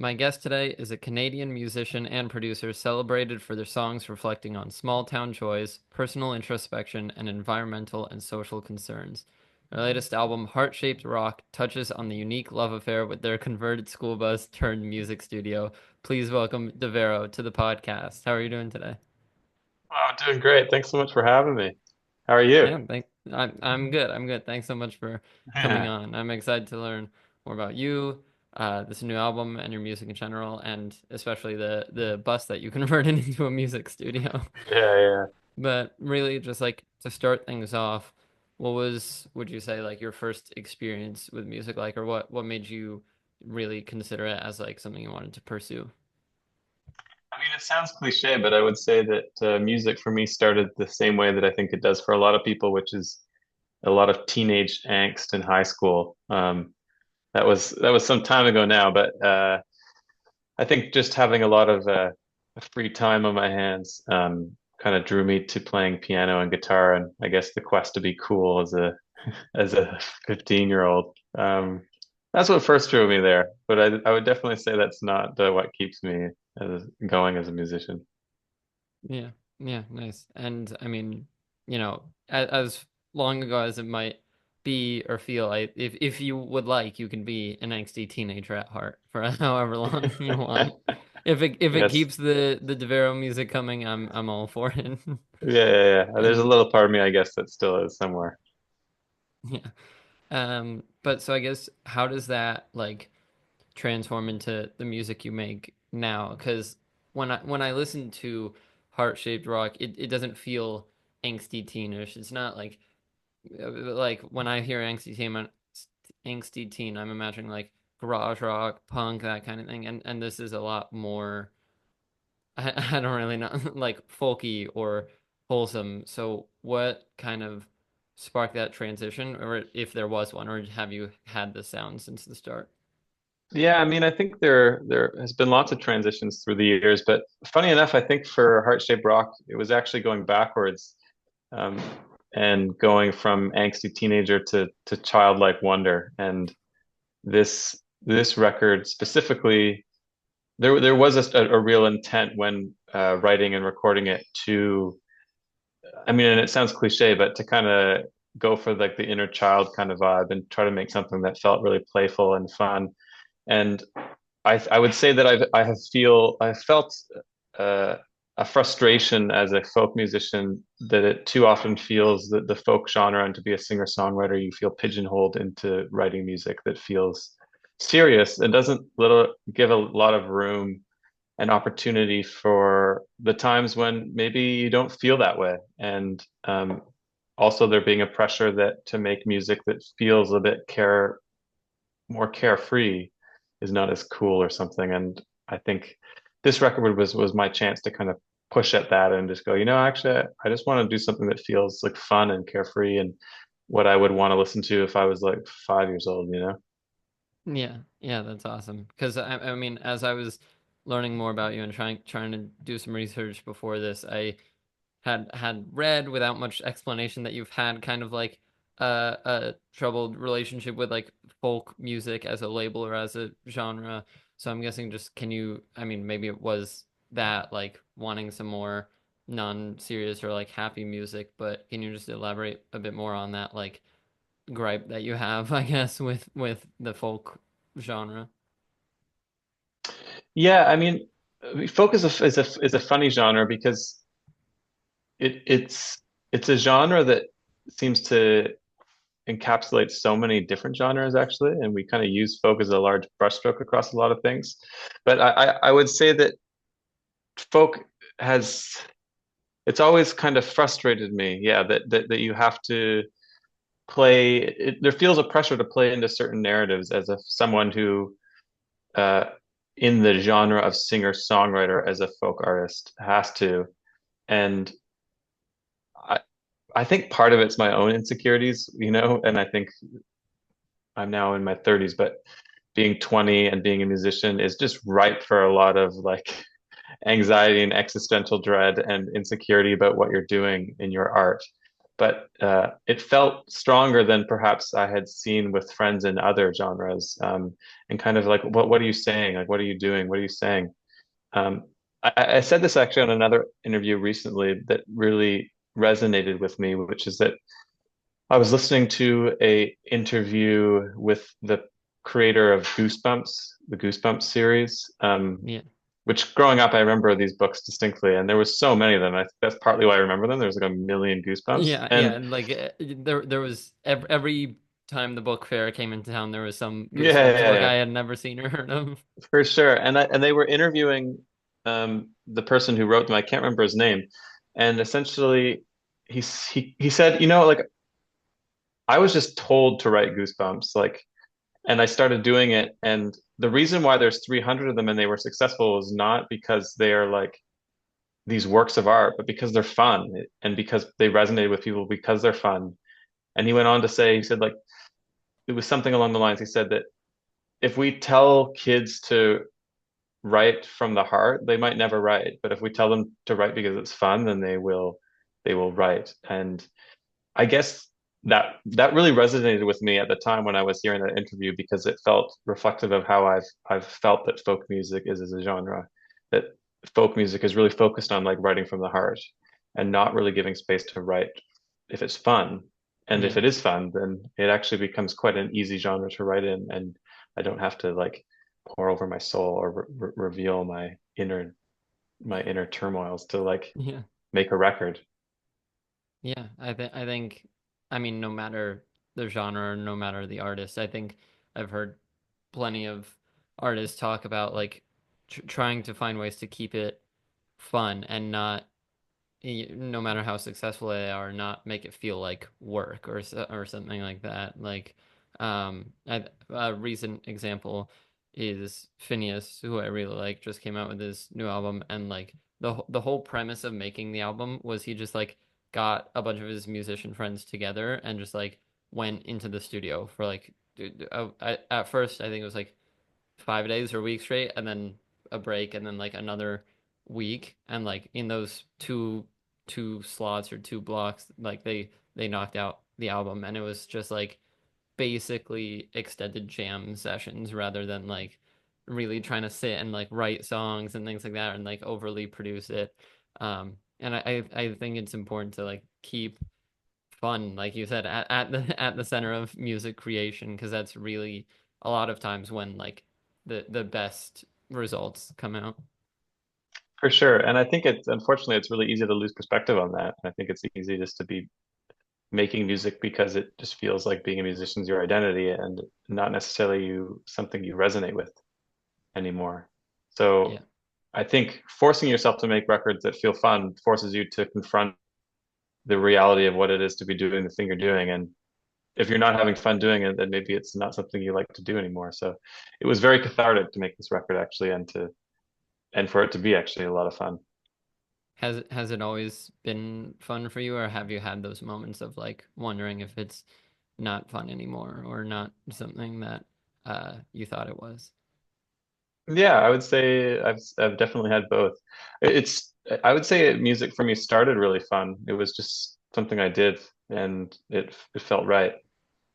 My guest today is a Canadian musician and producer celebrated for their songs reflecting on small town joys, personal introspection, and environmental and social concerns. Their latest album, Heart Shaped Rock, touches on the unique love affair with their converted school bus turned music studio. Please welcome Devarrow to the podcast. How are you doing today? Oh, I'm doing great. Thanks so much for having me. How are you? Yeah, I'm good. I'm good. Thanks so much for coming Yeah. on. I'm excited to learn more about you, this new album, and your music in general, and especially the bus that you converted into a music studio. Yeah, yeah. But really, just like to start things off, would you say, like your first experience with music like, or what made you really consider it as like something you wanted to pursue? I mean, it sounds cliche, but I would say that music for me started the same way that I think it does for a lot of people, which is a lot of teenage angst in high school. That was some time ago now, but I think just having a lot of free time on my hands kind of drew me to playing piano and guitar, and I guess the quest to be cool as a 15-year-old. That's what first drew me there, but I would definitely say that's not what keeps me going as a musician. Yeah, yeah, nice. And I mean, as long ago as it might be or feel, if you would like, you can be an angsty teenager at heart for however long you want. If it Yes. keeps the Devarrow music coming, I'm all for it. Yeah, yeah, yeah. There's a And little part of me, I guess, that still is somewhere. yeah. But so I guess how does that like transform into the music you make now? Because when I listen to heart-shaped rock, it doesn't feel angsty teenish. It's not like when I hear angsty teen, I'm imagining like garage rock, punk, that kind of thing. And this is a lot more I don't really know like folky or wholesome. So what kind of sparked that transition, or if there was one, or have you had the sound since the start? Yeah, I mean, I think there has been lots of transitions through the years, but funny enough, I think for Heart-Shaped Rock, it was actually going backwards, um, and going from angsty teenager to childlike wonder. And this record specifically, there was a real intent when writing and recording it to, I mean, and it sounds cliche, but to kind of go for like the inner child kind of vibe and try to make something that felt really playful and fun. And I would say that I felt uh, a frustration as a folk musician that it too often feels that the folk genre, and to be a singer-songwriter, you feel pigeonholed into writing music that feels serious and doesn't little give a lot of room and opportunity for the times when maybe you don't feel that way. And also there being a pressure that to make music that feels a bit more carefree is not as cool or something. And I think this record was my chance to kind of push at that and just go, actually, I just want to do something that feels like fun and carefree and what I would want to listen to if I was like 5 years old. Yeah, yeah, that's awesome. Because I mean, as I was learning more about you and trying to do some research before this, I had read without much explanation that you've had kind of like a troubled relationship with like folk music as a label or as a genre. So I'm guessing just can you, I mean, maybe it was that like wanting some more non-serious or like happy music, but can you just elaborate a bit more on that like gripe that you have, I guess, with the folk genre? Yeah, I mean, folk is a funny genre because it's a genre that seems to encapsulate so many different genres actually, and we kind of use folk as a large brushstroke across a lot of things. But I would say that folk has it's always kind of frustrated me, yeah, that you have to play there feels a pressure to play into certain narratives as if someone who uh in the genre of singer-songwriter as a folk artist has to. And I I think part of it's my own insecurities, and I think I'm now in my 30s, but being 20 and being a musician is just ripe for a lot of like anxiety and existential dread and insecurity about what you're doing in your art. but it felt stronger than perhaps I had seen with friends in other genres. And kind of like, what are you saying? Like, what are you doing? What are you saying? Um, I said this actually on another interview recently that really resonated with me, which is that I was listening to a interview with the creator of Goosebumps, the Goosebumps series. Yeah. Which growing up, I remember these books distinctly, and there was so many of them. I think that's partly why I remember them. There was like a million Goosebumps, Yeah, yeah, and and like there was every time the book fair came into town, there was some yeah, yeah, Goosebumps book yeah, I had never seen or heard of. for sure. And they were interviewing the person who wrote them. I can't remember his name, and essentially, he said, like I was just told to write Goosebumps, like, and I started doing it, and the reason why there's 300 of them and they were successful is not because they are like these works of art, but because they're fun and because they resonated with people because they're fun. And he went on to say, he said, like, it was something along the lines, he said that if we tell kids to write from the heart, they might never write. But if we tell them to write because it's fun, then they will write. And I guess that really resonated with me at the time when I was hearing that interview because it felt reflective of how I've felt that folk music is as a genre. That folk music is really focused on like writing from the heart and not really giving space to write if it's fun. And if Yeah, it is fun, then it actually becomes quite an easy genre to write in, and I don't have to like pour over my soul or reveal my inner turmoils to like yeah, make a record. yeah. I think, I mean, no matter the genre, or no matter the artist, I think I've heard plenty of artists talk about like trying to find ways to keep it fun and not no matter how successful they are, not make it feel like work or something like that. Like, a recent example is Phineas, who I really like, just came out with his new album, and like the whole premise of making the album was he just like got a bunch of his musician friends together and just like went into the studio for like, at first I think it was like 5 days or weeks straight, and then a break, and then like another week, and like in those two slots or two blocks, like they knocked out the album, and it was just like basically extended jam sessions rather than like really trying to sit and like write songs and things like that and like overly produce it. And I think it's important to like keep fun, like you said, at the at the center of music creation, because that's really a lot of times when like the best results come out. For sure. And I think it's unfortunately it's really easy to lose perspective on that. I think it's easy just to be making music because it just feels like being a musician is your identity and not necessarily something you resonate with anymore. Yeah, So I think forcing yourself to make records that feel fun forces you to confront the reality of what it is to be doing the thing you're doing. And if you're not having fun doing it, then maybe it's not something you like to do anymore. So it was very cathartic to make this record actually and for it to be actually a lot of fun. has it always been fun for you, or have you had those moments of like wondering if it's not fun anymore or not something that you thought it was? Yeah, I would say I've definitely had both. It's I would say music for me started really fun. It was just something I did and it felt right.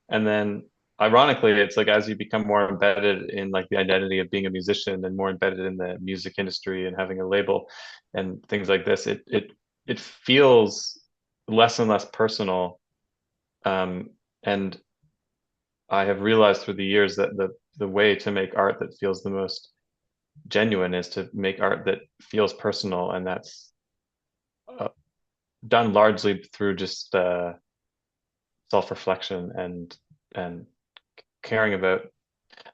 And then ironically, it's like as you become more embedded in like the identity of being a musician and more embedded in the music industry and having a label and things like this, it feels less and less personal. And I have realized through the years that the way to make art that feels the most genuine is to make art that feels personal, and that's uh, done largely through just self-reflection and caring about.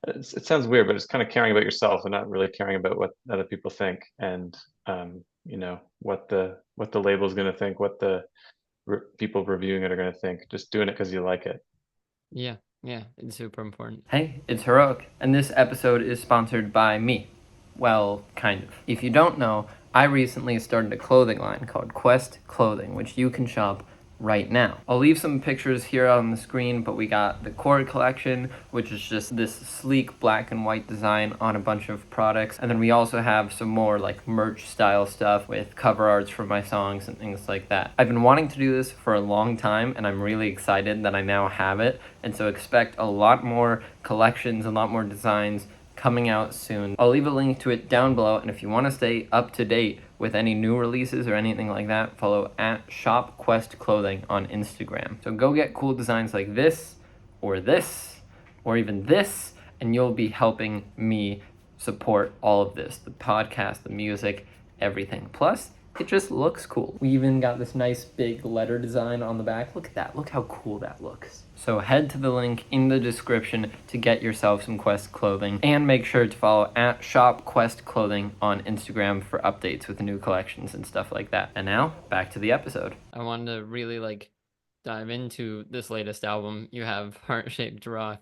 It sounds weird, but it's kind of caring about yourself and not really caring about what other people think, and what the label is going to think, what the people reviewing it are going to think. Just doing it because you like it. Yeah, yeah, it's super important. Hey, it's Heroek, and this episode is sponsored by me. Well, kind of. If you don't know, I recently started a clothing line called Quest Clothing, which you can shop right now. I'll leave some pictures here on the screen, but we got the core collection, which is just this sleek black and white design on a bunch of products. And then we also have some more like merch style stuff with cover arts for my songs and things like that. I've been wanting to do this for a long time, and I'm really excited that I now have it. And so expect a lot more collections, a lot more designs coming out soon. I'll leave a link to it down below, and if you want to stay up to date with any new releases or anything like that, follow at ShopQuest Clothing on Instagram. So go get cool designs like this, or even this, and you'll be helping me support all of this, the podcast, the music, everything. Plus, it just looks cool. We even got this nice big letter design on the back. Look at that. Look how cool that looks. So head to the link in the description to get yourself some Quest clothing, and make sure to follow at Shop Quest Clothing on Instagram for updates with new collections and stuff like that. And now back to the episode. I wanted to really like dive into this latest album you have, Heart Shaped Rock.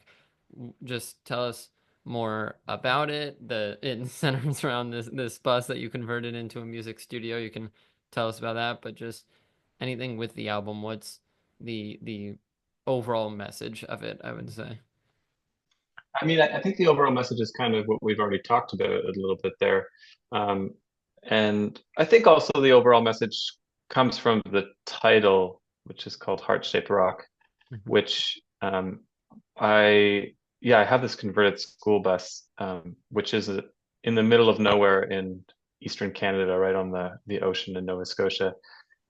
Just tell us more about it. It centers around this bus that you converted into a music studio. You can tell us about that, but just anything with the album. What's the overall message of it, I would say. I mean, I think the overall message is kind of what we've already talked about a little bit there. Um, and I think also the overall message comes from the title, which is called Heart Shaped Rock, Mhm. which I, yeah, I have this converted school bus, which is in the middle of nowhere in Eastern Canada, right on the ocean in Nova Scotia.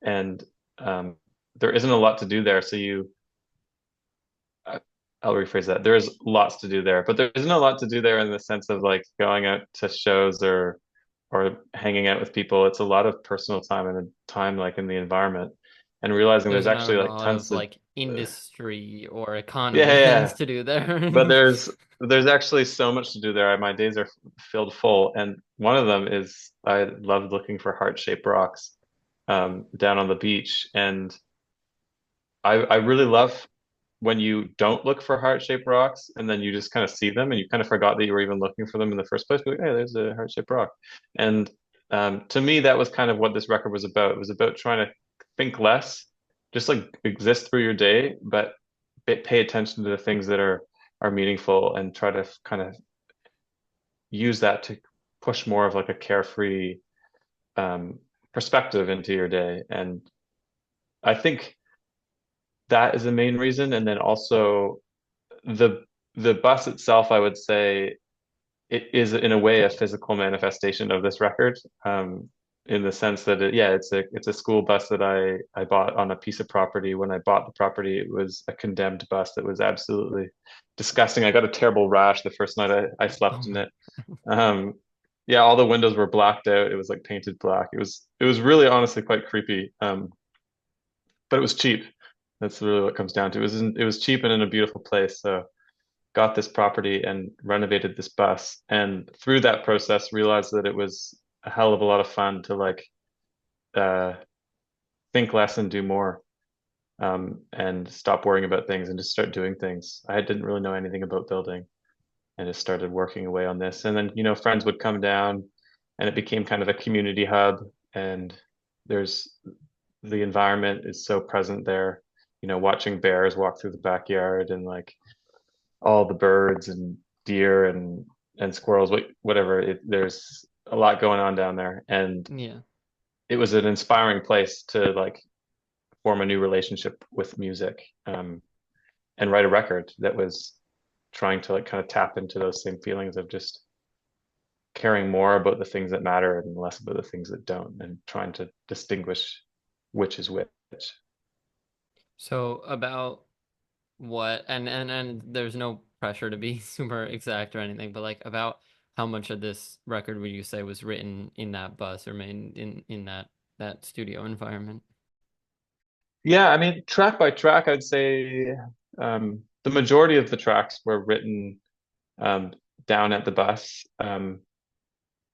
And um, there isn't a lot to do there. So I- I'll rephrase that. There's lots to do there, but there isn't a lot to do there in the sense of like going out to shows or hanging out with people. It's a lot of personal time and time like in the environment and realizing There's there's not a actually like lot of tons to like industry or economy yeah, things yeah. to do there. But there's actually so much to do there. My days are filled full, and one of them is I love looking for heart-shaped rocks down on the beach, and I really love when you don't look for heart-shaped rocks and then you just kind of see them and you kind of forgot that you were even looking for them in the first place. Be like, hey, there's a heart-shaped rock. And to me, that was kind of what this record was about. It was about trying to think less, just like exist through your day, but pay attention to the things that are meaningful and try to kind of use that to push more of like a carefree um, perspective into your day. And I think that is the main reason. And then also the the bus itself, I would say, it is in a way a physical manifestation of this record, in the sense that yeah, it's a school bus that I bought on a piece of property. When I bought the property, it was a condemned bus that was absolutely disgusting. I got a terrible rash the first night I Oh slept in my. it. Um, yeah, all the windows were blacked out. It was like painted black. It was really honestly quite creepy. But it was cheap. That's really what it comes down to. It was cheap and in a beautiful place. So got this property and renovated this bus. And through that process, realized that it was a hell of a lot of fun to like uh, think less and do more, and stop worrying about things and just start doing things. I didn't really know anything about building and just started working away on this. And then, friends would come down and it became kind of a community hub. And there's the environment is so present there, watching bears walk through the backyard and like all the birds and deer and squirrels, whatever. There's a lot going on down there, and Yeah. it was an inspiring place to like form a new relationship with music, and write a record that was trying to like kind of tap into those same feelings of just caring more about the things that matter and less about the things that don't, and trying to distinguish which is which. So about what and there's no pressure to be super exact or anything, but like about how much of this record would you say was written in that bus or made in that studio environment? Yeah, I mean, track by track, I'd say the majority of the tracks were written um, down at the bus,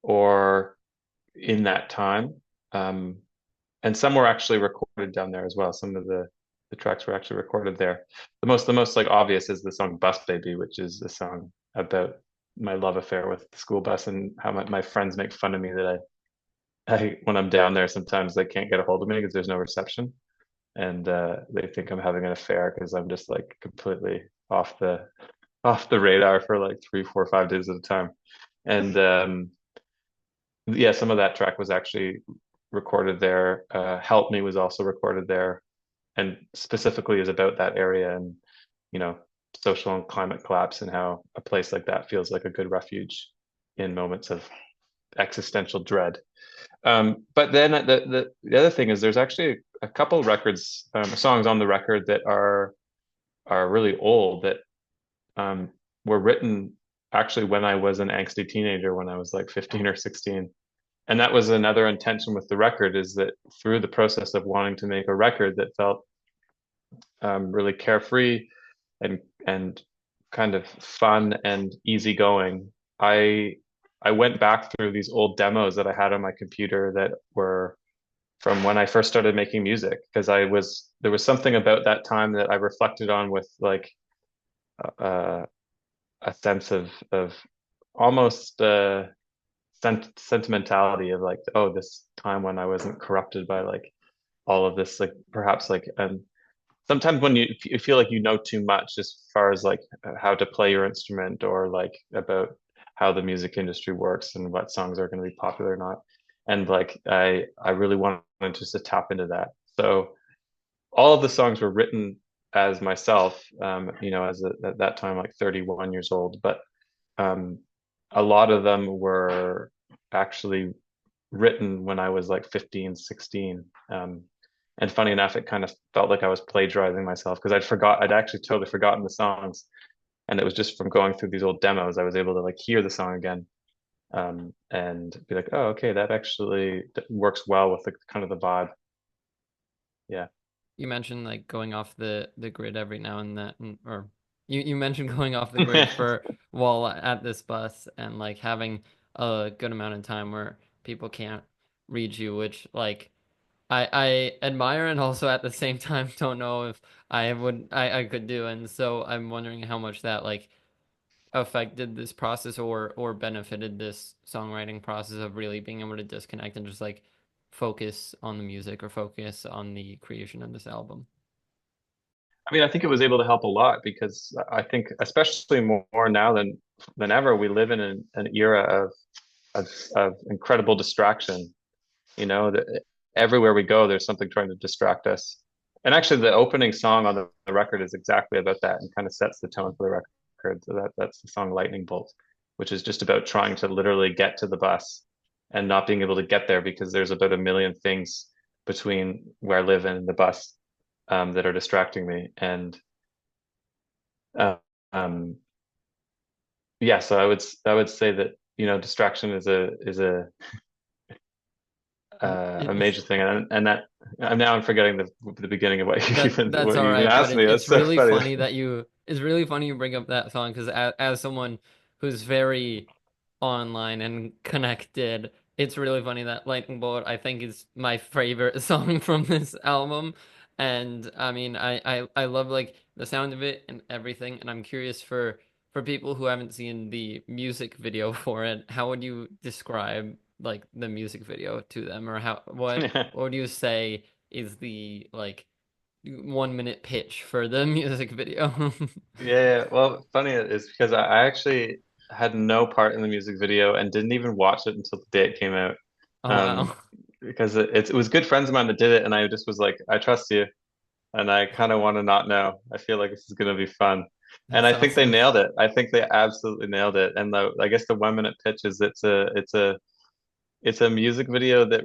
or in that time. Um, and some were actually recorded down there as well. Some of the tracks were actually recorded there. The most like obvious is the song Bus Baby, which is a song about my love affair with the school bus and how my friends make fun of me that I when I'm down there sometimes they can't get a hold of me because there's no reception. and they think I'm having an affair because I'm just like completely off the radar for like 3, 4, 5 days at a time. And yeah, some of that track was actually recorded there. Help Me was also recorded there, and specifically is about that area and you know social and climate collapse and how a place like that feels like a good refuge in moments of existential dread. But then the other thing is there's actually a couple records, songs on the record that are really old that um, were written actually when I was an angsty teenager, when I was like 15 or 16. And that was another intention with the record is that through the process of wanting to make a record that felt really carefree and and kind of fun and easygoing, I I went back through these old demos that I had on my computer that were from when I first started making music because I was there was something about that time that I reflected on with like uh, a sense of almost sentimentality of like oh this time when I wasn't corrupted by like all of this like perhaps like sometimes when you feel like you know too much as far as like how to play your instrument or like about how the music industry works and what songs are going to be popular or not. And like I really wanted just to tap into that. So all of the songs were written as myself, as at that time like 31 years old, but um, a lot of them were actually written when I was like 15, 16. And funny enough, it kind of felt like I was plagiarizing myself because I'd actually totally forgotten the songs. And it was just from going through these old demos, I was able to like hear the song again, and be like, oh, okay, that actually works well with the kind of the vibe. Yeah. You mentioned like going off the grid every now and then, or you mentioned going off the grid for while at this bus and like having a good amount of time where people can't read you, which like I admire and also at the same time don't know if I could do. And so I'm wondering how much that like affected this process or benefited this songwriting process of really being able to disconnect and just like focus on the music or focus on the creation of this album. I mean, I think it was able to help a lot because I think, especially more now than ever, we live in an era of incredible distraction. You know, that everywhere we go, there's something trying to distract us. And actually, the opening song on the record is exactly about that and kind of sets the tone for the record. So that's the song Lightning Bolt, which is just about trying to literally get to the bus and not being able to get there because there's about a million things between where I live and the bus that are distracting me. And uh, um, yeah, so I would say that distraction is a It, major thing, and that I'm forgetting the beginning of what you that's what all you even right, but asked me. That's it's so really funny. funny that it's really funny you bring up that song because as someone who's very online and connected, it's really funny that Lightning Bolt I think is my favorite song from this album. And I mean I love like the sound of it and everything, and I'm curious for people who haven't seen the music video for it, how would you describe like the music video to them, or what would you say is the like 1 minute pitch for the music video? Yeah, well, funny is because I actually had no part in the music video and didn't even watch it until the day it came out. Oh Um, wow. because it was good friends of mine that did it, and I just was like, I trust you, and I kind of want to not know. I feel like this is going to be fun, and That's I think they awesome. nailed it. I think they absolutely nailed it. And I guess the 1 minute pitch is it's a music video that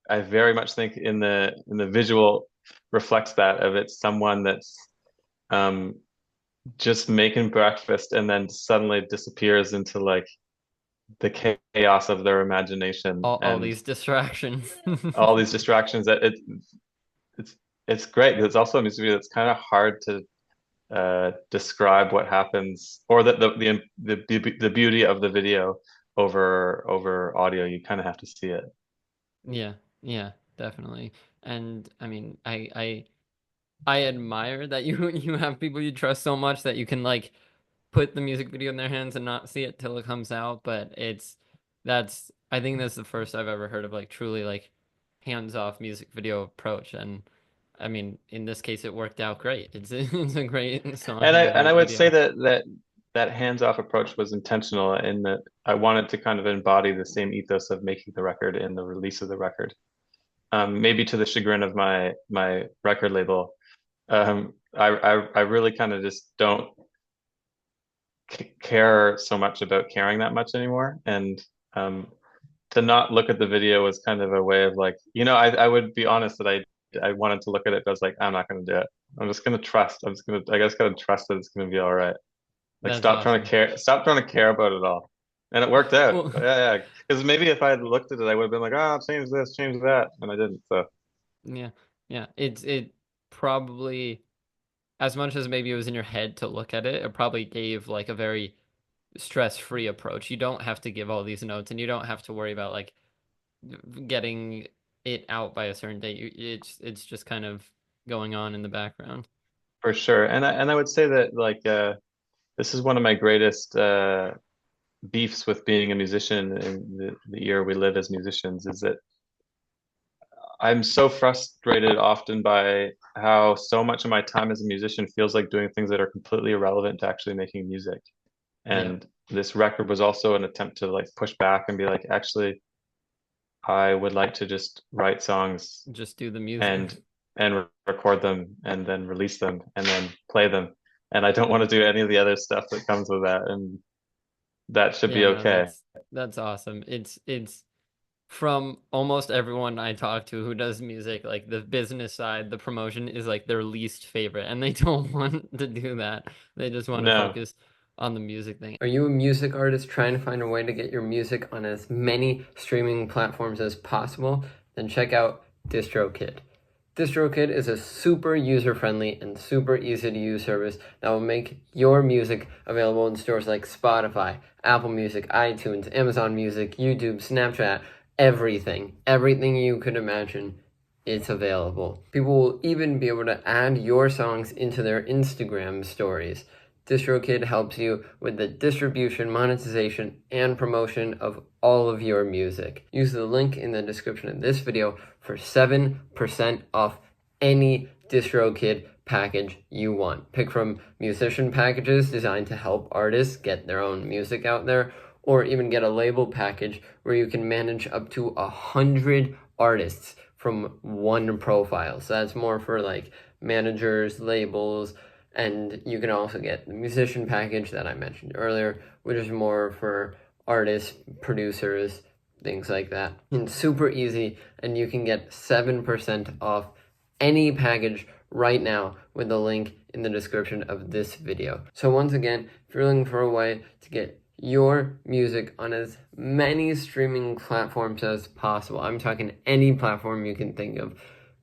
I very much think in the visual reflects that of it's someone that's um just making breakfast and then suddenly disappears into like the chaos of their imagination All and these distractions. all these distractions that it's it's great because it's also a music video that's kind of hard to describe what happens or the beauty of the video over audio. You kind of have to see it. Yeah, yeah, definitely. And I mean, I admire that you you have people you trust so much that you can like put the music video in their hands and not see it till it comes out. But that's I think that's the first I've ever heard of like truly like hands off music video approach. And I mean, in this case, it worked out great. It's a great song And and a I great would say video. that hands-off approach was intentional in that I wanted to kind of embody the same ethos of making the record in the release of the record. Maybe to the chagrin of my record label. I really kind of just don't care so much about caring that much anymore. And um, to not look at the video was kind of a way of like, I would be honest that I wanted to look at it, but I was like, I'm not going to do it. I'm just going to trust. I guess, going to trust that it's going to be all right. Like, That's awesome. stop trying to care about it all. And it worked out. Well, Yeah, yeah. Because maybe if I had looked at it, I would have been like, oh, change this, change that. And I didn't. So yeah, yeah. It probably, as much as maybe it was in your head to look at it, it probably gave like a very stress-free approach. You don't have to give all these notes, and you don't have to worry about like getting it out by a certain date. It's just kind of going on in the background. for sure. And I would say that like this is one of my greatest beefs with being a musician in the year we live as musicians is that I'm so frustrated often by how so much of my time as a musician feels like doing things that are completely irrelevant to actually making music. Yeah, And this record was also an attempt to like push back and be like, actually, I would like to just write songs just do the music. and record them and then release them and then play them. And I don't want to do any of the other stuff that comes with that. And that should Yeah, be no, okay. that's awesome. It's from almost everyone I talk to who does music, like the business side, the promotion is like their least favorite, and they don't want to do that. They just want to No, focus on the music thing. Are you a music artist trying to find a way to get your music on as many streaming platforms as possible? Then check out DistroKid. DistroKid is a super user-friendly and super easy-to-use service that will make your music available in stores like Spotify, Apple Music, iTunes, Amazon Music, YouTube, Snapchat, everything. Everything you could imagine, it's available. People will even be able to add your songs into their Instagram stories. DistroKid helps you with the distribution, monetization, and promotion of all of your music. Use the link in the description of this video for 7% off any DistroKid package you want. Pick from musician packages designed to help artists get their own music out there, or even get a label package where you can manage up to 100 artists from one profile. So that's more for like managers, labels, and you can also get the musician package that I mentioned earlier, which is more for artists, producers, things like that. And super easy, and you can get 7% off any package right now with the link in the description of this video. So once again, if you're looking for a way to get your music on as many streaming platforms as possible, I'm talking any platform you can think of,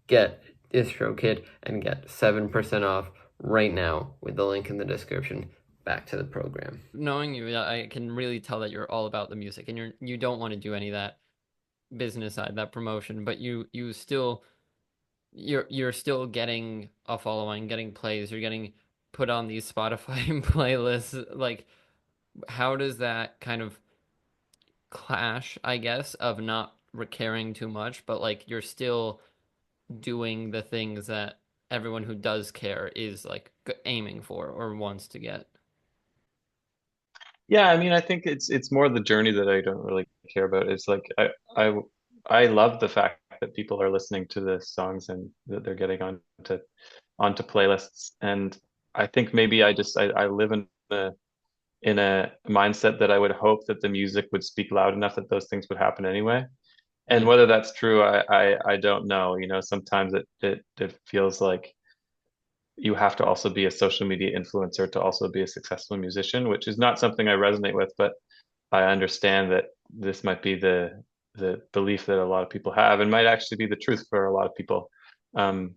get DistroKid and get 7% off right now with the link in the description. Back to the program. Knowing you, I can really tell that you're all about the music, and you don't want to do any of that business side, that promotion, but you still you're still getting a following, getting plays, you're getting put on these Spotify playlists. Like, how does that kind of clash, I guess, of not caring too much, but like you're still doing the things that everyone who does care is like aiming for or wants to get. yeah, I mean, I think it's more the journey that I don't really care about. It's like I I love the fact that people are listening to the songs and that they're getting onto playlists. And I think maybe I live in a mindset that I would hope that the music would speak loud enough that those things would happen anyway. And Mm, whether that's true, I don't know. Sometimes it feels like you have to also be a social media influencer to also be a successful musician, which is not something I resonate with, but I understand that this might be the belief that a lot of people have and might actually be the truth for a lot of people. Um,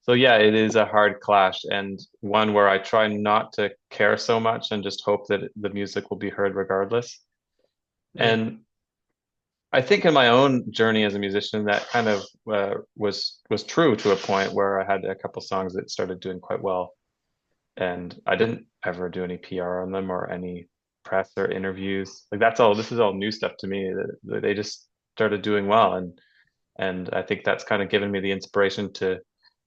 so yeah, it is a hard clash and one where I try not to care so much and just hope that the music will be heard regardless. yeah. And I think in my own journey as a musician, that kind of was true to a point where I had a couple songs that started doing quite well, and I didn't ever do any PR on them or any press or interviews. Like that's all. This is all new stuff to me. That they just started doing well, and I think that's kind of given me the inspiration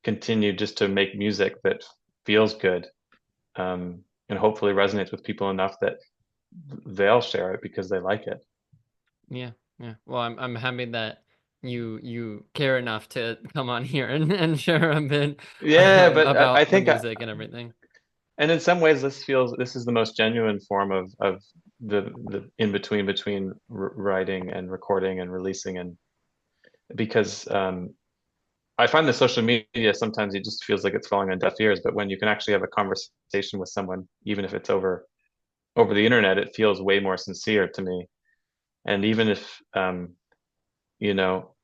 continue just to make music that feels good, and hopefully resonates with people enough that they'll share it because they like it. Yeah, yeah. Well, I'm happy that you care enough to come on here and share a bit Yeah, but I about the think music and everything. and in some ways this is the most genuine form of the in between writing and recording and releasing, and because I find the social media sometimes it just feels like it's falling on deaf ears, but when you can actually have a conversation with someone, even if it's over the internet, it feels way more sincere to me. And even if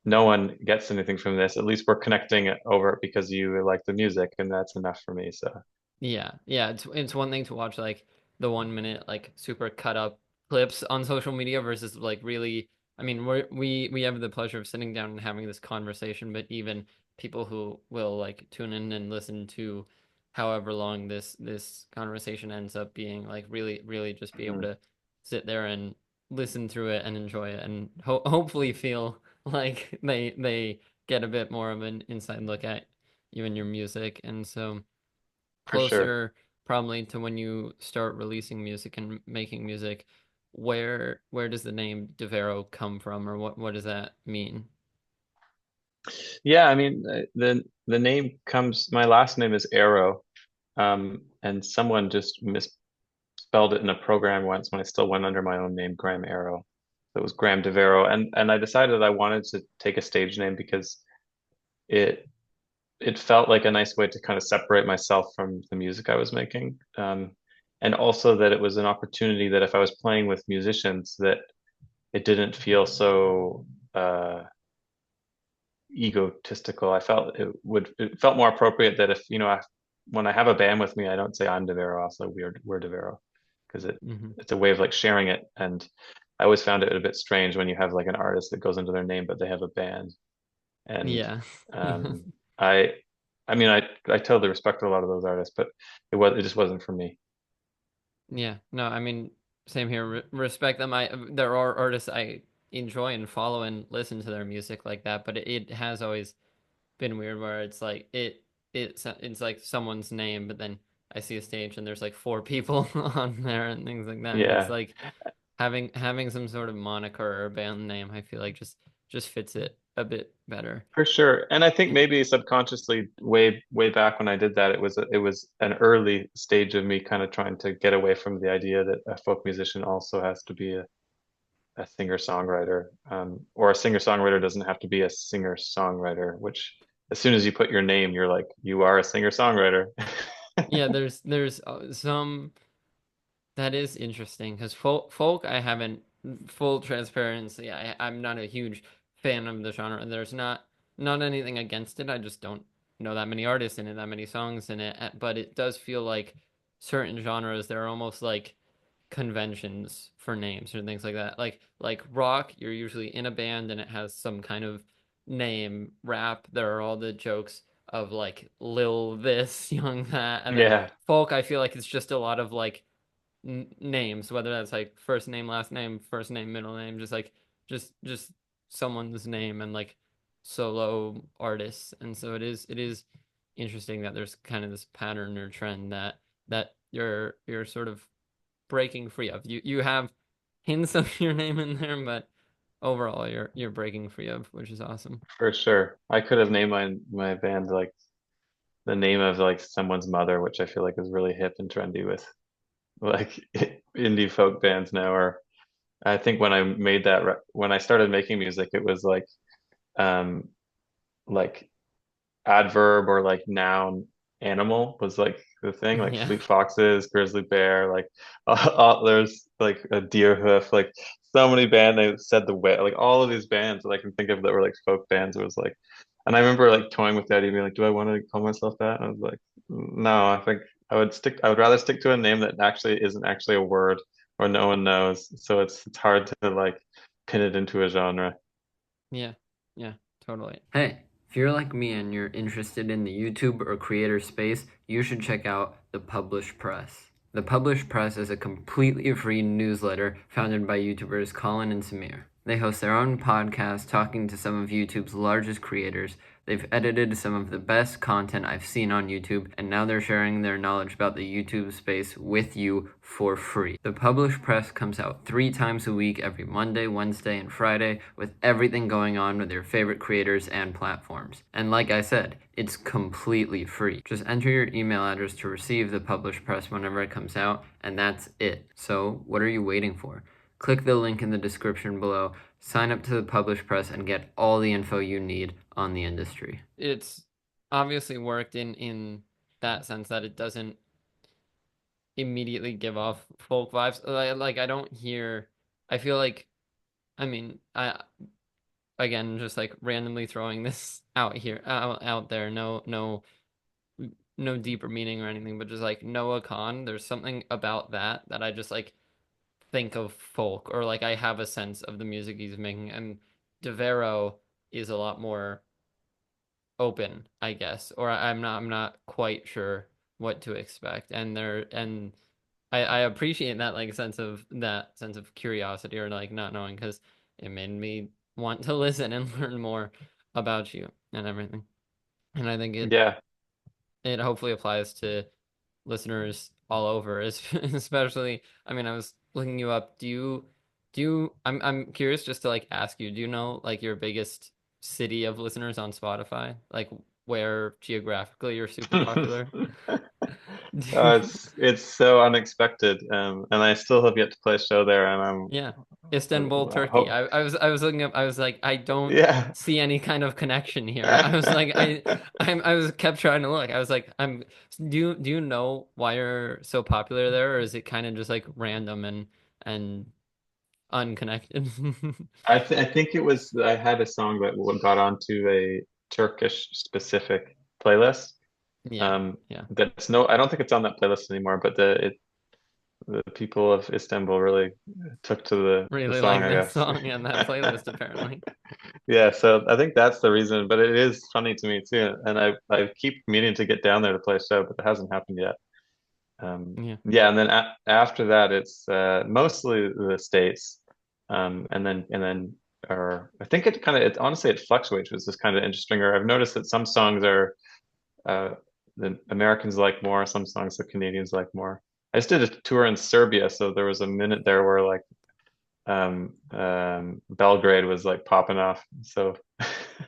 no one gets anything from this, at least we're connecting over it because you like the music, and that's enough for me. So Yeah, yeah. It's one thing to watch like the 1 minute like super cut up clips on social media versus like really. I mean, we have the pleasure of sitting down and having this conversation, but even people who will like tune in and listen to however long this conversation ends up being, like really just be able mhm, to sit there and listen through it and enjoy it and hopefully feel like they get a bit more of an inside look at you and your music. And so for sure. closer probably to when you start releasing music and making music, where does the name Devarrow come from, or what does that mean? Yeah, I mean the name comes. My last name is Arrow, and someone just misspelled it in a program once when I still went under my own name, Graham Arrow. So it was Graham Devarrow, and I decided I wanted to take a stage name because it it felt like a nice way to kind of separate myself from the music I was making. And also that it was an opportunity that if I was playing with musicians, that it didn't feel so egotistical. It felt more appropriate that if, when I have a band with me, I don't say I'm Devarrow, also we're Devarrow, because Hmm. it's a way of like sharing it. And I always found it a bit strange when you have like an artist that goes under their name, but they have a band. And Yeah. Yeah. um, I, I mean, I totally respect a lot of those artists, but it just wasn't for me. Yeah, no, I mean, same here. Respect them. There are artists I enjoy and follow and listen to their music like that, but it has always been weird where it's like it's like someone's name, but then I see a stage and there's like four people on there and things like that, and it's Yeah, like having some sort of moniker or band name, I feel like just fits it a bit better. for sure. And I think And maybe subconsciously, way back when I did that, it was an early stage of me kind of trying to get away from the idea that a folk musician also has to be a singer-songwriter, or a singer-songwriter doesn't have to be a singer-songwriter, which as soon as you put your name, you're like, you are a singer-songwriter. yeah, there's some that is interesting because folk I haven't full transparency. I'm not a huge fan of the genre. There's not anything against it. I just don't know that many artists in it, that many songs in it. But it does feel like certain genres they're almost like conventions for names or things like that. Like rock, you're usually in a band and it has some kind of name. Rap, there are all the jokes of like Lil this, Young that, and then Yeah, folk, I feel like it's just a lot of like names, whether that's like first name, last name, first name, middle name, just like just someone's name and like solo artists. And so it is interesting that there's kind of this pattern or trend that you're sort of breaking free of. You have hints of your name in there, but overall you're breaking free of, which is awesome. for sure. I could have named my band like the name of like someone's mother, which I feel like is really hip and trendy with like indie folk bands now. Or I think when I made when I started making music, it was um like adverb or like noun animal was like the thing, like Yeah. fleet foxes, grizzly bear, like there's like a deer hoof, like so many bands. They said the way, like all of these bands that I can think of that were like folk bands. It was like, and I remember like toying with the idea, being like, do I want to call myself that? And I was like, no, I think I would rather stick to a name that actually isn't actually a word or no one knows. So it's hard to like pin it into a genre. Yeah. Yeah, totally. Hey, if you're like me and you're interested in the YouTube or creator space, you should check out The Published Press. The Published Press is a completely free newsletter founded by YouTubers Colin and Samir. They host their own podcast talking to some of YouTube's largest creators. They've edited some of the best content I've seen on YouTube, and now they're sharing their knowledge about the YouTube space with you for free. The Publish Press comes out 3 times a week, every Monday, Wednesday, and Friday, with everything going on with your favorite creators and platforms. And like I said, it's completely free. Just enter your email address to receive the Publish Press whenever it comes out, and that's it. So, what are you waiting for? Click the link in the description below, sign up to the Publish Press, and get all the info you need on the industry. It's obviously worked in that sense that it doesn't immediately give off folk vibes. Like I don't hear. I feel like I mean I again just like randomly throwing this out here out there. No deeper meaning or anything, but just like Noah Khan. There's something about that I just like think of folk, or like I have a sense of the music he's making. And Devarrow is a lot more open, I guess, or I'm not quite sure what to expect. And I appreciate that sense of curiosity, or like not knowing, because it made me want to listen and learn more about you and everything. And I think Yeah. it hopefully applies to listeners all over, especially. I mean, I was looking you up. I'm curious just to like ask you, do you know like your biggest city of listeners on Spotify? Like where geographically you're super popular? It's so unexpected, and I still have yet to play a show there, and Yeah. Istanbul, I Turkey. hope, I was looking up, I was like, I don't yeah. see any kind of connection here. I was like, I was kept trying to look. I was like, do you know why you're so popular there, or is it kind of just like random and unconnected? I think it was I had a song that got onto a Turkish specific playlist. Yeah. Um, Yeah. that's no, I don't think it's on that playlist anymore, but the people of Istanbul really took to the Really song, like I that guess. song and that playlist apparently. Yeah, so I think that's the reason, but it is funny to me too, and I keep meaning to get down there to play a show, but it hasn't happened yet. Yeah. Yeah, and then a after that, it's mostly the States, and then or I think it kind of it honestly it fluctuates, which is just kind of interesting. Or I've noticed that some songs are uh, the Americans like more, some songs the Canadians like more. I just did a tour in Serbia, so there was a minute there where like Belgrade was like popping off, so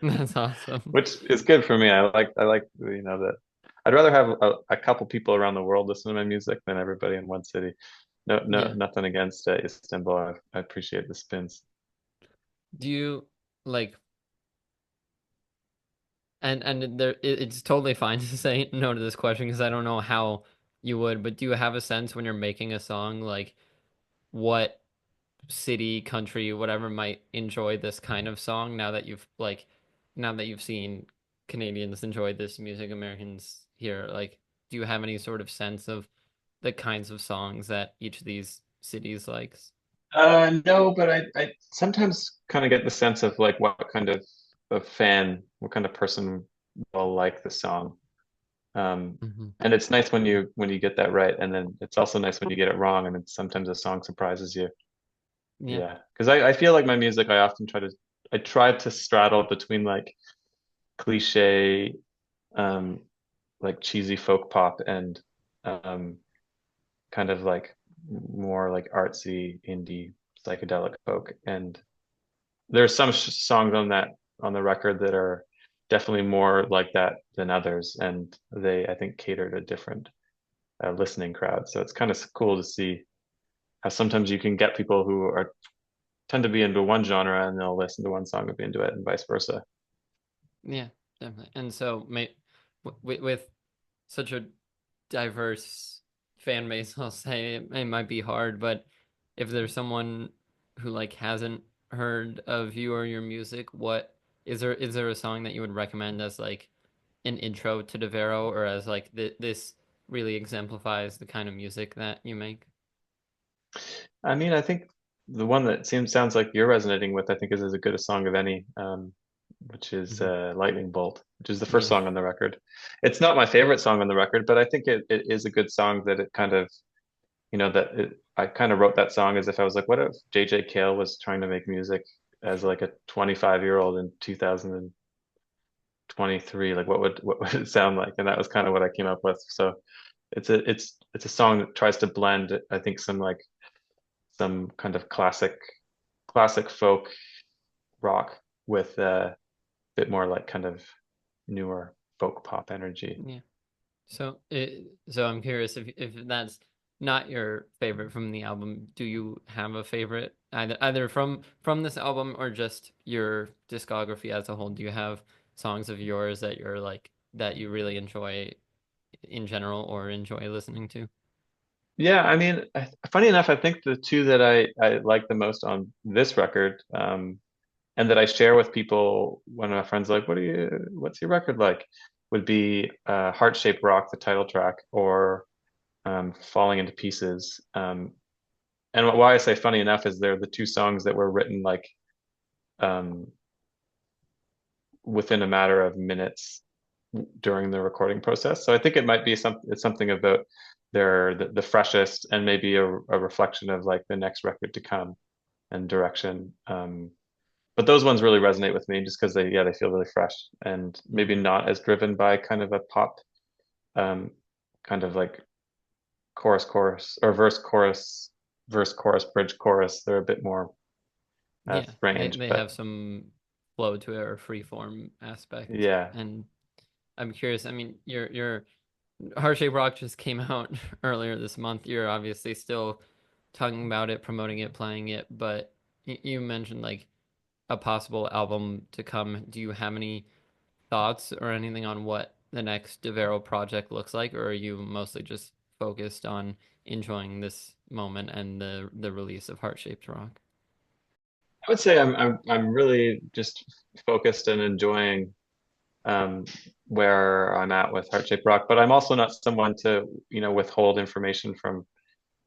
That's awesome. which is good for me. I like that. I'd rather have a couple people around the world listen to my music than everybody in one city. No, no, Yeah. nothing against Istanbul. I appreciate the spins. Do you like and it's totally fine to say no to this question because I don't know how you would, but do you have a sense when you're making a song like what city, country, whatever might enjoy this kind of song now that you've seen Canadians enjoy this music, Americans here, like do you have any sort of sense of the kinds of songs that each of these cities likes? No, but I sometimes kind of get the sense of like what kind of fan, what kind of person will like the song. Hmm. And it's nice when you get that right, and then it's also nice when you get it wrong, and then sometimes a song surprises you. Yeah. Yeah, because I feel like my music, I try to straddle between like cliche, um, like cheesy folk pop and um, kind of like more like artsy indie psychedelic folk. And there's some songs on that on the record that are definitely more like that than others, and they I think cater to different listening crowds. So it's kind of cool to see how sometimes you can get people who are tend to be into one genre and they'll listen to one song and be into it, and vice versa. Yeah, definitely. And so with such a diverse fan base, I'll say it might be hard, but if there's someone who like hasn't heard of you or your music, what is there a song that you would recommend as like an intro to Devarrow, or as like this really exemplifies the kind of music that you make? I mean, I think the one that sounds like you're resonating with, I think is as good a song of any, which is Hmm. Lightning Bolt, which is the first Yeah. song on the record. It's not my favorite song on the record, but I think it is a good song that it kind of, I kind of wrote that song as if I was like, what if JJ Cale was trying to make music as like a 25-year-old in 2020 23, like what would it sound like? And that was kind of what I came up with. So it's a song that tries to blend, I think, some kind of classic folk rock with a bit more like kind of newer folk pop energy. Yeah. So I'm curious if that's not your favorite from the album, do you have a favorite either from this album or just your discography as a whole? Do you have songs of yours that you're like that you really enjoy in general or enjoy listening to? Yeah, I mean, funny enough, I think the two that I like the most on this record, and that I share with people when my friends are like, what's your record like? Would be Heart Shaped Rock, the title track, or Falling into Pieces. And why I say funny enough is they're the two songs that were written like um, within a matter of minutes during the recording process. So I think it might be it's something about the freshest and maybe a reflection of like the next record to come and direction. But those ones really resonate with me just because they feel really fresh and Yeah. maybe not as driven by kind of a pop um, kind of like chorus or verse chorus bridge chorus. They're a bit more Yeah, strange, they but have some flow to it or free form aspect. yeah, And I'm curious, I mean, your Heart Shape Rock just came out earlier this month. You're obviously still talking about it, promoting it, playing it, but you mentioned like a possible album to come. Do you have any thoughts or anything on what the next Devarrow project looks like, or are you mostly just focused on enjoying this moment and the release of Heart Shaped Rock? I would say I'm really just focused and enjoying um, where I'm at with Heart Shaped Rock, but I'm also not someone to, withhold information from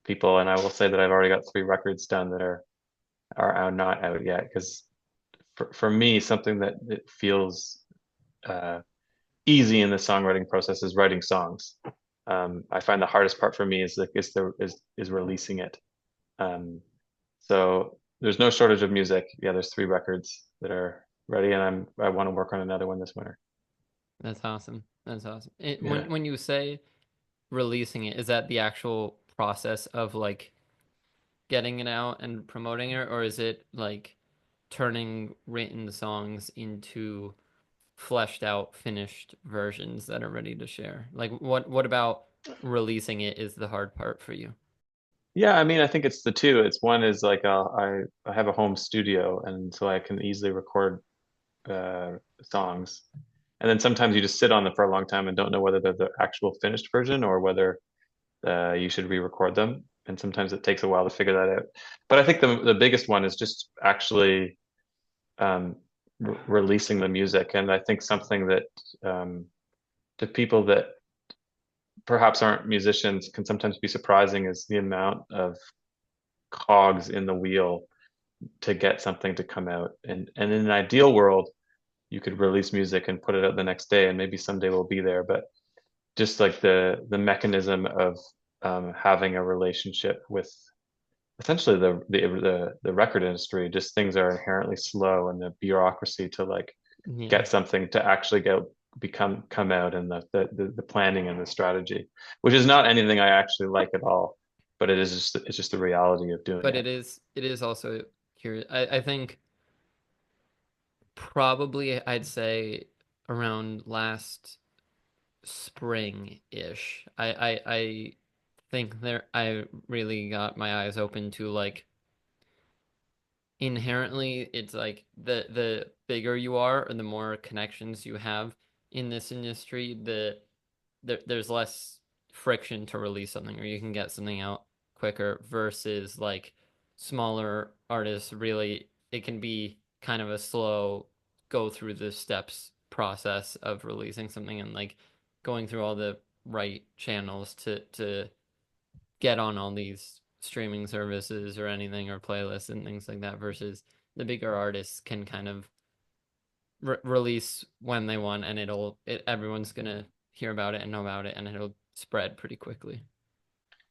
people. And I will say that I've already got 3 records done that are not out yet. Because for me, something that it feels uh, easy in the songwriting process is writing songs. I find the hardest part for me is releasing it. Um, so there's no shortage of music. Yeah, there's 3 records that are ready, and I want to work on another one this winter. That's awesome. That's awesome. Yeah. When you say releasing it, is that the actual process of like getting it out and promoting it, or is it like turning written songs into fleshed out, finished versions that are ready to share? Like what about releasing it is the hard part for you? Yeah, I mean, I think it's the two. It's one is like I have a home studio, and so I can easily record songs. And then sometimes you just sit on them for a long time and don't know whether they're the actual finished version or whether you should re-record them. And sometimes it takes a while to figure that out. But I think the biggest one is just actually releasing the music. And I think something that to people that perhaps aren't musicians can sometimes be surprising is the amount of cogs in the wheel to get something to come out. And in an ideal world, you could release music and put it out the next day, and maybe someday we'll be there. But just like the mechanism of having a relationship with essentially the record industry, just things are inherently slow, and the bureaucracy to like Yeah. get something to actually come out, and the planning and the strategy, which is not anything I actually like at all, but it's just the reality of doing But it. it is also curious. I think probably I'd say around last spring-ish. I think there I really got my eyes open to like inherently it's like the bigger you are or the more connections you have in this industry, there's less friction to release something or you can get something out quicker versus like smaller artists really it can be kind of a slow go through the steps process of releasing something and like going through all the right channels to get on all these streaming services or anything or playlists and things like that versus the bigger artists can kind of release when they want and everyone's gonna hear about it and know about it and it'll spread pretty quickly.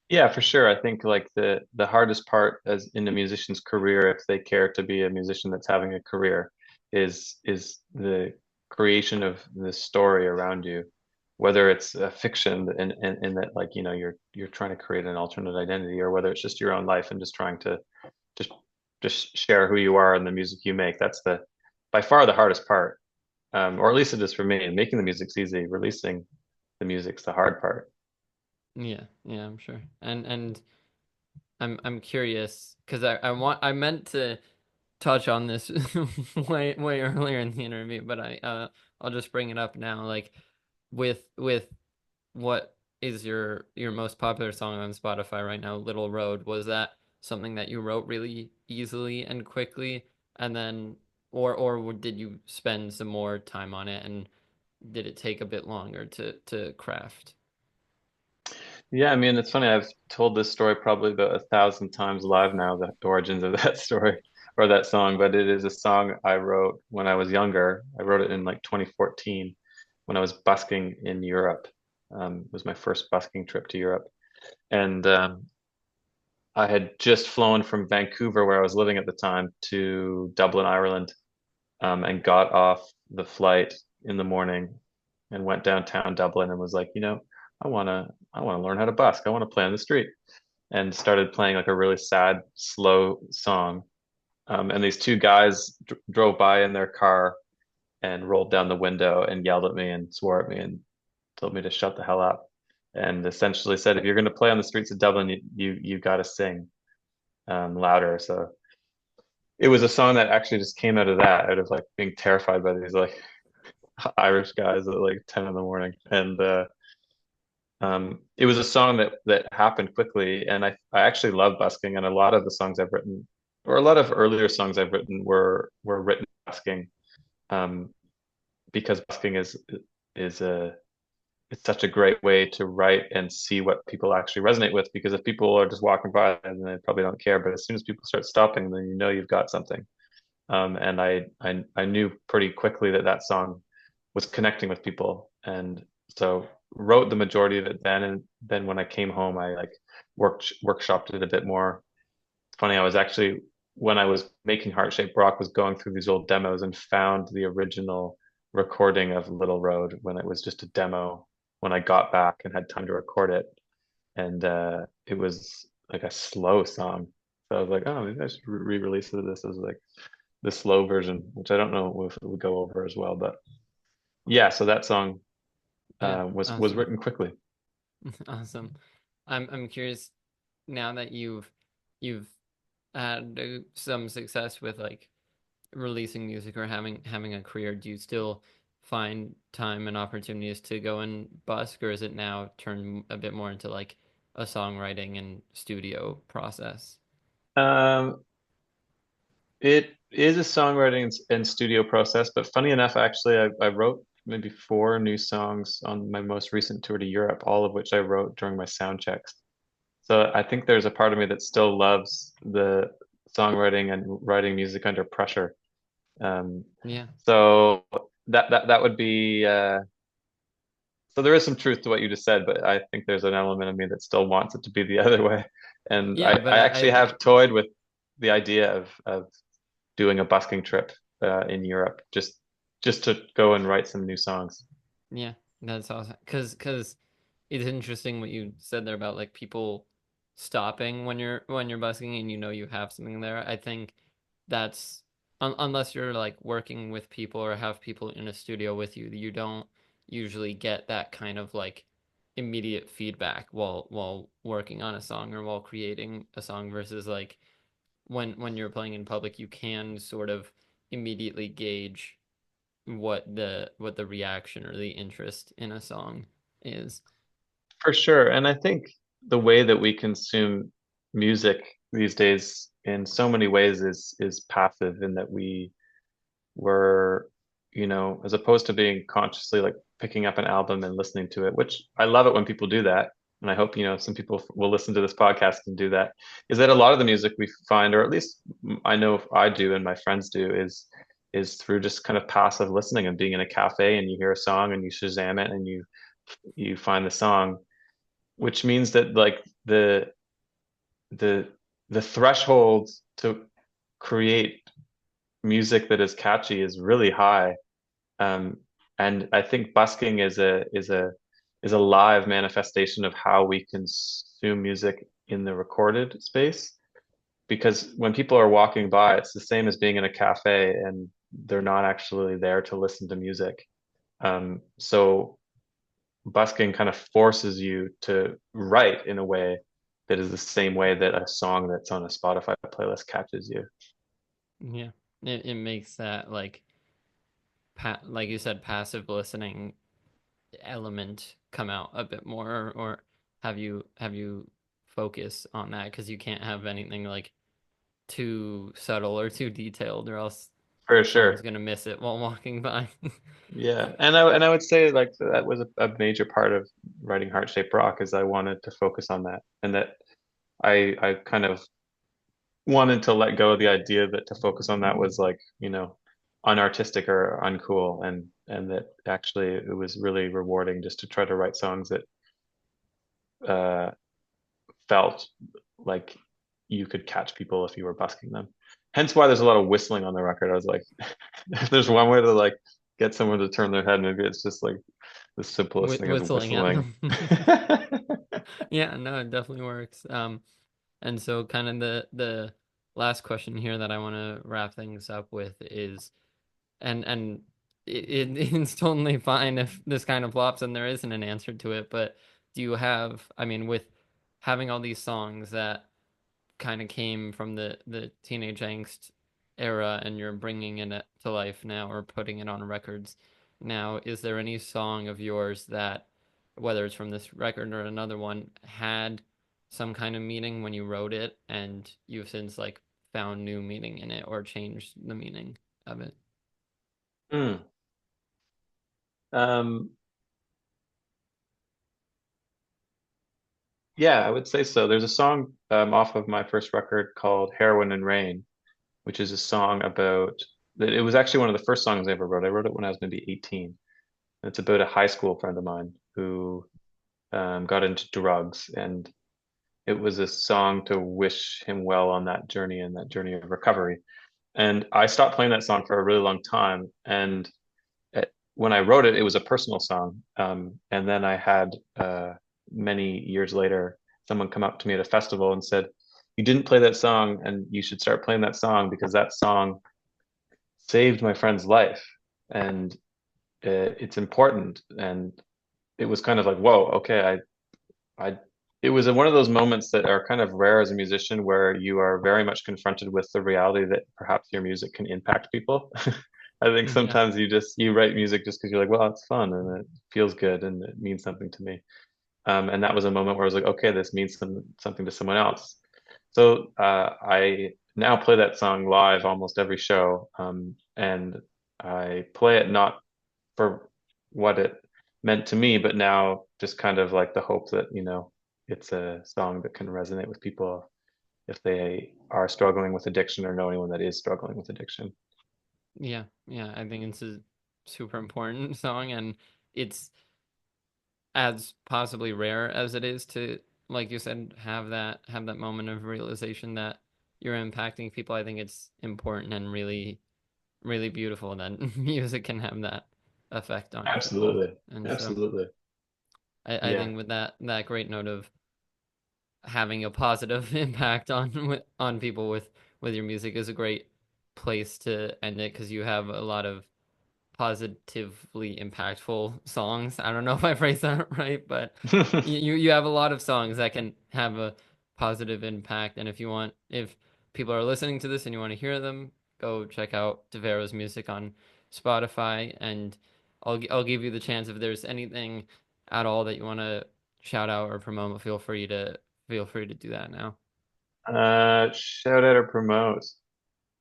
Yeah, for sure. I think like the hardest part as in a musician's career, if they care to be a musician that's having a career, is the creation of the story around you, whether it's a fiction in that like you're trying to create an alternate identity, or whether it's just your own life and just trying to just just share who you are in the music you make. That's the by far the hardest part, or at least it is for me. And making the music's easy, releasing the music's the hard part. Yeah, yeah, I'm sure. And I'm curious because I meant to touch on this way earlier in the interview, but I'll just bring it up now. Like with what is your most popular song on Spotify right now, Little Road? Was that something that you wrote really easily and quickly, and then or did you spend some more time on it, and did it take a bit longer to craft? Yeah, I mean, it's funny. I've told this story probably about 1,000 times live now, the origins of that story or that song, but it is a song I wrote when I was younger. I wrote it in like 2014 when I was busking in Europe. It was my first busking trip to Europe. And I had just flown from Vancouver, where I was living at the time, to Dublin, Ireland, and got off the flight in the morning and went downtown Dublin and was like, I wanna learn how to busk. I want to play on the street, and started playing like a really sad, slow song. And these two guys drove by in their car and rolled down the window and yelled at me and swore at me and told me to shut the hell up. And essentially said, if you're going to play on the streets of Dublin, you got to sing louder. So it was a song that actually just came out of that, out of like being terrified by these like Irish guys at like 10 in the morning. And it was a song that happened quickly, and I actually love busking, and a lot of the songs I've written, or a lot of earlier songs I've written, were written busking, um, because busking is a it's such a great way to write and see what people actually resonate with. Because if people are just walking by and they probably don't care, but as soon as people start stopping, then you know you've got something. And I knew pretty quickly that that song was connecting with people, and so wrote the majority of it then. And then when I came home, I like workshopped it a bit more. It's funny, I was actually when I was making Heart Shaped Rock, was going through these old demos and found the original recording of Little Road when it was just a demo when I got back and had time to record it. And it was like a slow song. So I was like, oh, maybe I should re-release this as like the slow version, which I don't know if it would go over as well. But yeah, so that song Yeah, was awesome. written quickly. Awesome. I'm curious now that you've had some success with like releasing music or having a career, do you still find time and opportunities to go and busk, or is it now turned a bit more into like a songwriting and studio process? Um, it is a songwriting and studio process, but funny enough, actually, I wrote maybe 4 new songs on my most recent tour to Europe, all of which I wrote during my sound checks. So I think there's a part of me that still loves the songwriting and writing music under pressure. Um, Yeah. so that would be so there is some truth to what you just said, but I think there's an element of me that still wants it to be the other way. And Yeah, but I actually have toyed with the idea of doing a busking trip in Europe, just to go and write some new songs. yeah, that's awesome. Cause it's interesting what you said there about like people stopping when you're busking and you know you have something there. I think that's unless you're like working with people or have people in a studio with you, you don't usually get that kind of like immediate feedback while working on a song or while creating a song versus like when you're playing in public, you can sort of immediately gauge what the reaction or the interest in a song is. For sure. And I think the way that we consume music these days in so many ways is passive, in that were, as opposed to being consciously like picking up an album and listening to it, which I love it when people do that. And I hope, some people will listen to this podcast and do that, is that a lot of the music we find, or at least I know if I do and my friends do, is through just kind of passive listening and being in a cafe and you hear a song and you Shazam it and you find the song, which means that like the the threshold to create music that is catchy is really high. And I think busking is a live manifestation of how we consume music in the recorded space. Because when people are walking by, it's the same as being in a cafe and they're not actually there to listen to music. So busking kind of forces you to write in a way that is the same way that a song that's on a Spotify playlist catches you. Yeah, it makes that like you said, passive listening element come out a bit more, or have you focus on that because you can't have anything like too subtle or too detailed, or else For someone's sure. gonna miss it while walking by. Yeah. And I would say like that was a major part of writing Heart Shaped Rock is I wanted to focus on that and that I kind of wanted to let go of the idea that to focus on that was like, unartistic or uncool and that actually it was really rewarding just to try to write songs that uh felt like you could catch people if you were busking them. Hence why there's a lot of whistling on the record. I was like, if there's one way to like get someone to turn their head, maybe it's just like the simplest thing is Whistling at whistling. them. Yeah, no, it definitely works. And so kind of the last question here that I want to wrap things up with is, and it's totally fine if this kind of flops and there isn't an answer to it, but do you have, I mean, with having all these songs that kind of came from the teenage angst era and you're bringing it to life now or putting it on records now, is there any song of yours that, whether it's from this record or another one, had some kind of meaning when you wrote it and you've since like found new meaning in it or changed the meaning of it? Hmm. Um, yeah, I would say so. There's a song off of my first record called Heroin and Rain, which is a song about that. It was actually one of the first songs I ever wrote. I wrote it when I was maybe 18. And it's about a high school friend of mine who got into drugs, and it was a song to wish him well on that journey and that journey of recovery. And I stopped playing that song for a really long time. And when I wrote it, it was a personal song. And then I had many years later someone come up to me at a festival and said, "You didn't play that song, and you should start playing that song because that song saved my friend's life, and it's important." And it was kind of like, whoa, okay, I it was one of those moments that are kind of rare as a musician where you are very much confronted with the reality that perhaps your music can impact people. I think Yeah. sometimes you write music just because you're like, well, it's fun and it feels good and it means something to me. And that was a moment where I was like, okay, this means something to someone else. So I now play that song live almost every show, and I play it not for what it meant to me, but now just kind of like the hope that, it's a song that can resonate with people if they are struggling with addiction or know anyone that is struggling with addiction. Yeah, yeah, I think it's a super important song, and it's as possibly rare as it is to, like you said, have that moment of realization that you're impacting people. I think it's important and really, really beautiful that music can have that effect on people. Absolutely. And so Absolutely. I Yeah. think with that great note of having a positive impact on people with your music is a great place to end it because you have a lot of positively impactful songs. I don't know if I phrased that right, but you have a lot of songs that can have a positive impact. And if people are listening to this and you want to hear them, go check out Devarrow's music on Spotify, and I'll give you the chance if there's anything at all that you want to shout out or promote. Feel free to do that now. Shout out or promote.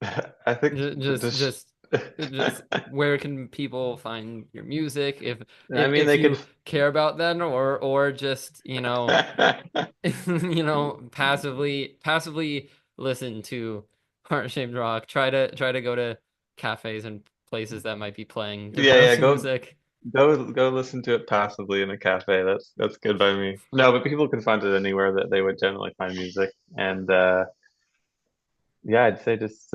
I think Ju- Just, just, just, just, where can people find your music if I if mean, if they could. you care about that, or just passively listen to heart-shaped rock. Try to go to cafes and places that might be playing Yeah, yeah, Devarrow's music. go listen to it passively in a cafe. That's good by me. No, but people can find it anywhere that they would generally find music. And yeah, I'd say just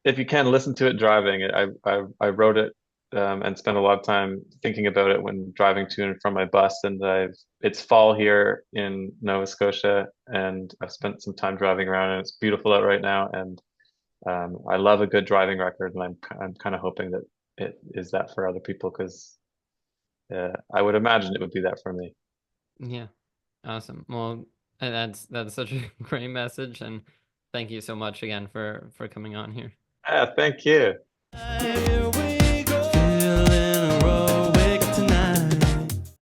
if you can listen to it driving. I wrote it and spend a lot of time thinking about it when driving to and from my bus. And it's fall here in Nova Scotia, and I've spent some time driving around, and it's beautiful out right now. And I love a good driving record, and I'm kind of hoping that it is that for other people because I would imagine it would be that for me. Yeah. Awesome. Well, that's such a great message, and thank you so much again for coming on here. Yeah, thank you.